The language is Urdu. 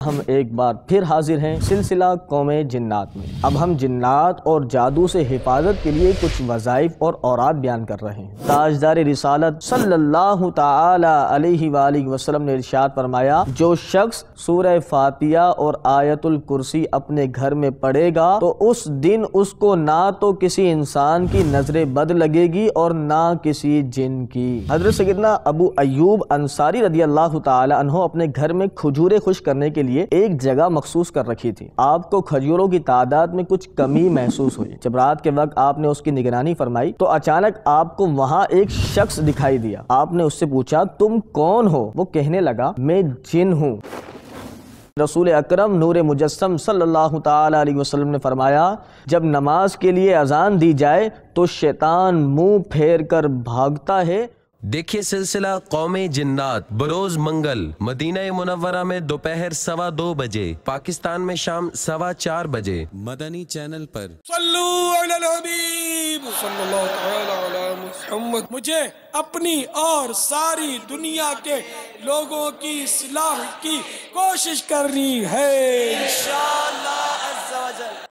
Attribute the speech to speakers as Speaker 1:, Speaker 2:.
Speaker 1: ہم ایک بار پھر حاضر ہیں سلسلہ قوم جنات میں۔ اب ہم جنات اور جادو سے حفاظت کے لیے کچھ وظائف اور اوراد بیان کر رہے ہیں۔ تاجدار رسالت صلی اللہ تعالی علیہ وآلہ وسلم نے ارشاد فرمایا، جو شخص سورہ فاتحہ اور آیت الکرسی اپنے گھر میں پڑھے گا تو اس دن اس کو نہ تو کسی انسان کی نظر بد لگے گی اور نہ کسی جن کی۔ حضرت سیدنا ابو ایوب انصاری رضی اللہ تعالی عنہ اپنے گھر میں کھجوریں خشک کرنے کے لیے ایک جگہ مخصوص کر رکھی تھی۔ آپ کو کھجوروں کی تعداد میں کچھ کمی محسوس ہوئی۔ جب رات کے وقت آپ نے اس کی نگرانی فرمائی تو اچانک آپ کو وہاں ایک شخص دکھائی دیا۔ آپ نے اس سے پوچھا، تم کون ہو؟ وہ کہنے لگا، میں جن ہوں۔ رسول اکرم نور مجسم صلی اللہ تعالی علیہ وسلم نے فرمایا، جب نماز کے لیے اذان دی جائے تو شیطان منہ پھیر کر بھاگتا ہے۔
Speaker 2: دیکھیے سلسلہ قوم جنات بروز منگل مدینہ منورہ میں دوپہر 2:15 بجے، پاکستان میں شام 4:15 بجے، مدنی چینل پر۔
Speaker 3: صلو علی الحبیب صلی اللہ تعالی علی محمد۔ مجھے اپنی اور ساری دنیا کے لوگوں کی اصلاح کی کوشش کرنی ہے انشاءاللہ عز و جل۔